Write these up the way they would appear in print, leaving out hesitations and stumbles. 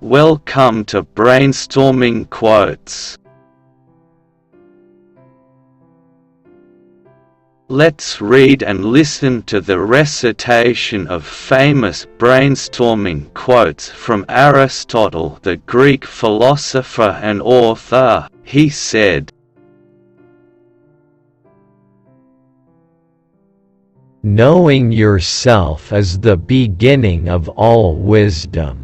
Welcome to Brainstorming Quotes. Let's read and listen to the recitation of famous brainstorming quotes from Aristotle, the Greek philosopher and author. He said, "Knowing yourself is the beginning of all wisdom.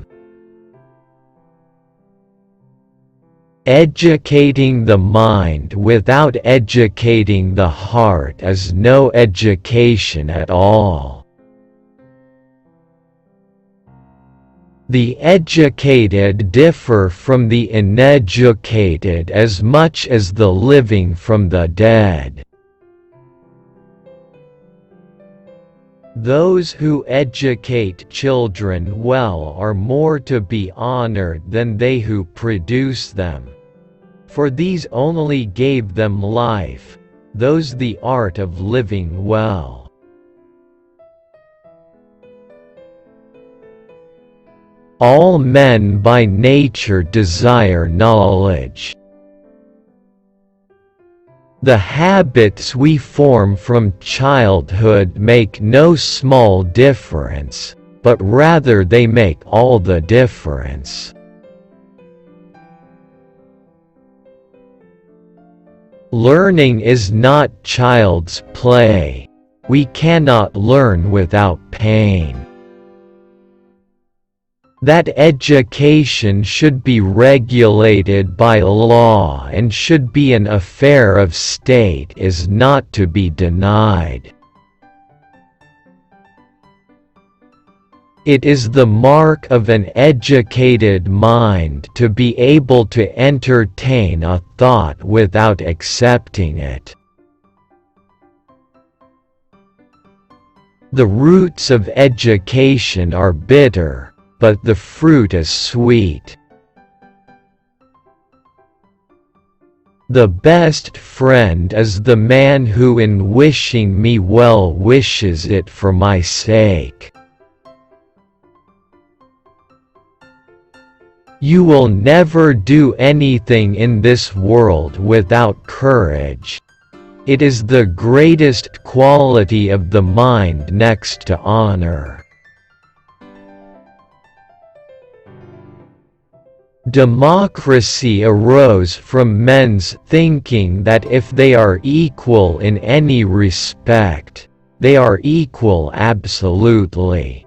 Educating the mind without educating the heart is no education at all. The educated differ from the uneducated as much as the living from the dead. Those who educate children well are more to be honored than they who produce them. For these only gave them life, those the art of living well." All men by nature desire knowledge. The habits we form from childhood make no small difference, but rather they make all the difference. Learning is not child's play. We cannot learn without pain. That education should be regulated by law and should be an affair of state is not to be denied. It is the mark of an educated mind to be able to entertain a thought without accepting it. The roots of education are bitter, but the fruit is sweet. The best friend is the man who in wishing me well wishes it for my sake. You will never do anything in this world without courage. It is the greatest quality of the mind next to honor. Democracy arose from men's thinking that if they are equal in any respect, they are equal absolutely.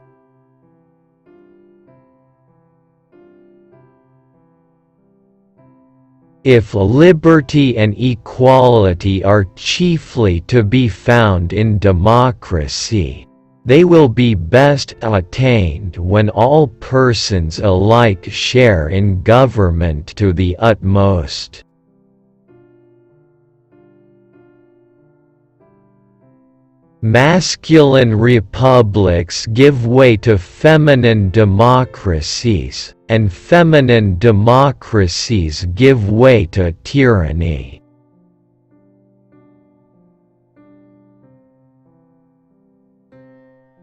If liberty and equality are chiefly to be found in democracy, they will be best attained when all persons alike share in government to the utmost. Masculine republics give way to feminine democracies, and feminine democracies give way to tyranny.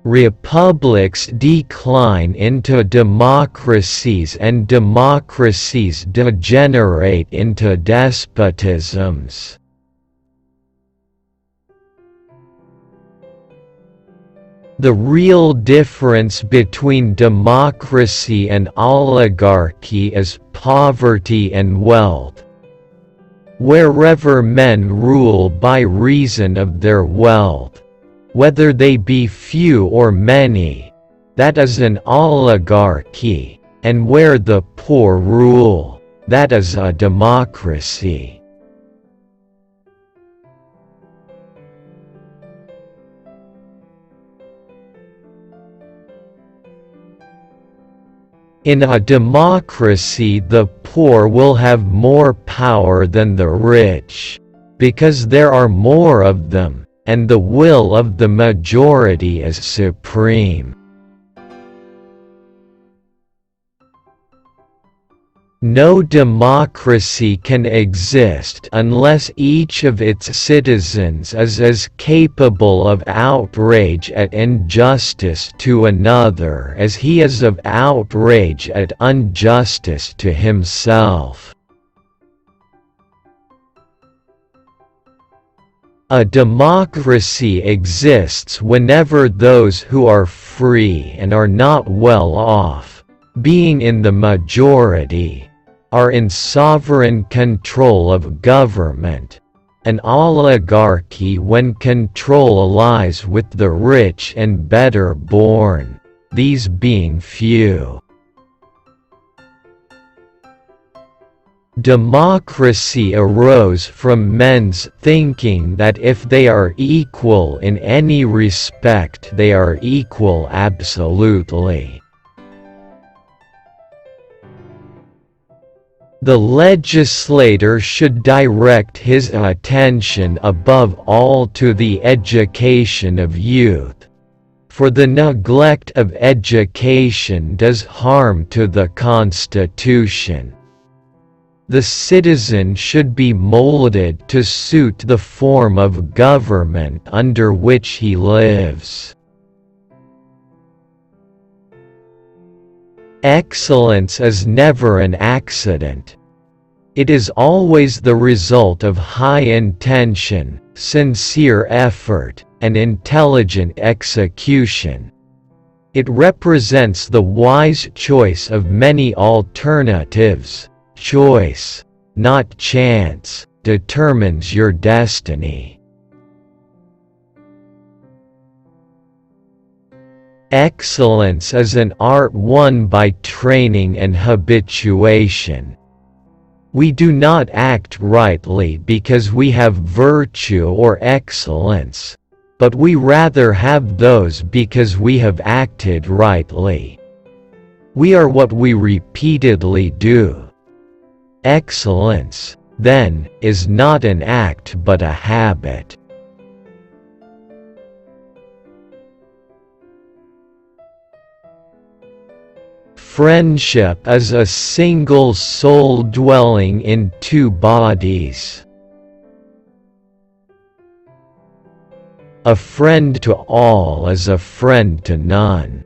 Republics decline into democracies and democracies degenerate into despotisms. The real difference between democracy and oligarchy is poverty and wealth. Wherever men rule by reason of their wealth, whether they be few or many, that is an oligarchy, and where the poor rule, that is a democracy. In a democracy, the poor will have more power than the rich, because there are more of them, and the will of the majority is supreme. No democracy can exist unless each of its citizens is as capable of outrage at injustice to another as he is of outrage at injustice to himself. A democracy exists whenever those who are free and are not well off, being in the majority, are in sovereign control of government, an oligarchy when control lies with the rich and better born, these being few. Democracy arose from men's thinking that if they are equal in any respect they are equal absolutely. The legislator should direct his attention above all to the education of youth, for the neglect of education does harm to the constitution. The citizen should be molded to suit the form of government under which he lives. Excellence is never an accident. It is always the result of high intention, sincere effort, and intelligent execution. It represents the wise choice of many alternatives. Choice, not chance, determines your destiny. Excellence is an art won by training and habituation. We do not act rightly because we have virtue or excellence, but we rather have those because we have acted rightly. We are what we repeatedly do. Excellence, then, is not an act but a habit. Friendship is a single soul dwelling in two bodies. A friend to all is a friend to none.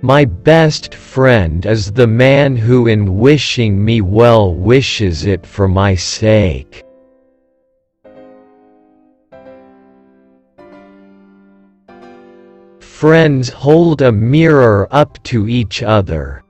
My best friend is the man who in wishing me well wishes it for my sake. Friends hold a mirror up to each other.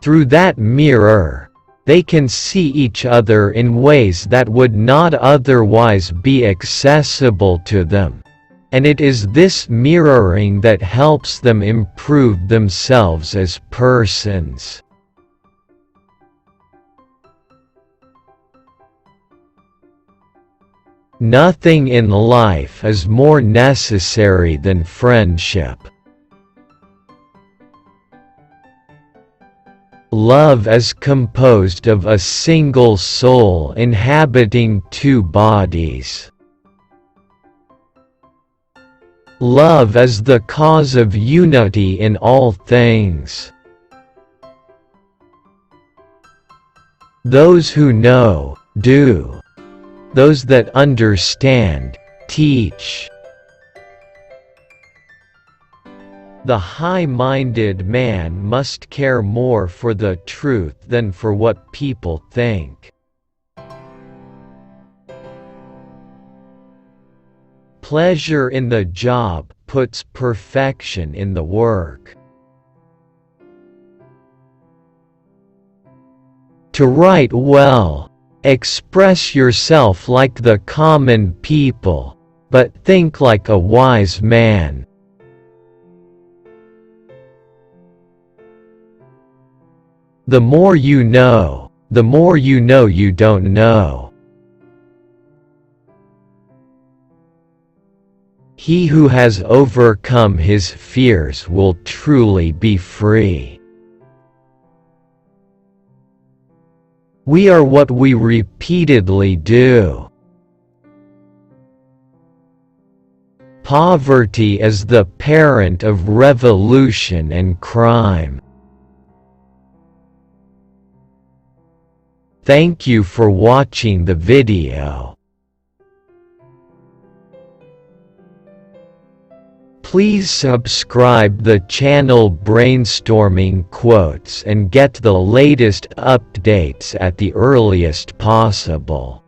Through that mirror, they can see each other in ways that would not otherwise be accessible to them, and it is this mirroring that helps them improve themselves as persons. Nothing in life is more necessary than friendship. Love is composed of a single soul inhabiting two bodies. Love is the cause of unity in all things. Those who know, do. Those that understand, teach. The high-minded man must care more for the truth than for what people think. Pleasure in the job puts perfection in the work. To write well, express yourself like the common people, but think like a wise man. The more you know you don't know. He who has overcome his fears will truly be free. We are what we repeatedly do. Poverty is the parent of revolution and crime. Thank you for watching the video. Please subscribe the channel Brainstorming Quotes and get the latest updates at the earliest possible.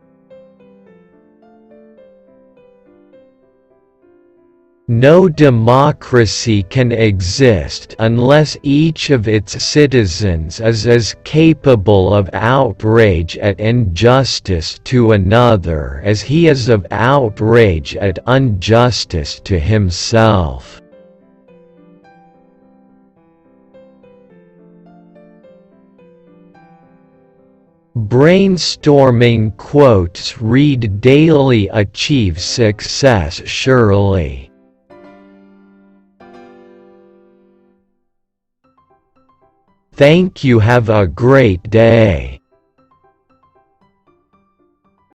No democracy can exist unless each of its citizens is as capable of outrage at injustice to another as he is of outrage at injustice to himself. Brainstorming quotes read daily. Achieve success surely. Thank you. Have a great day.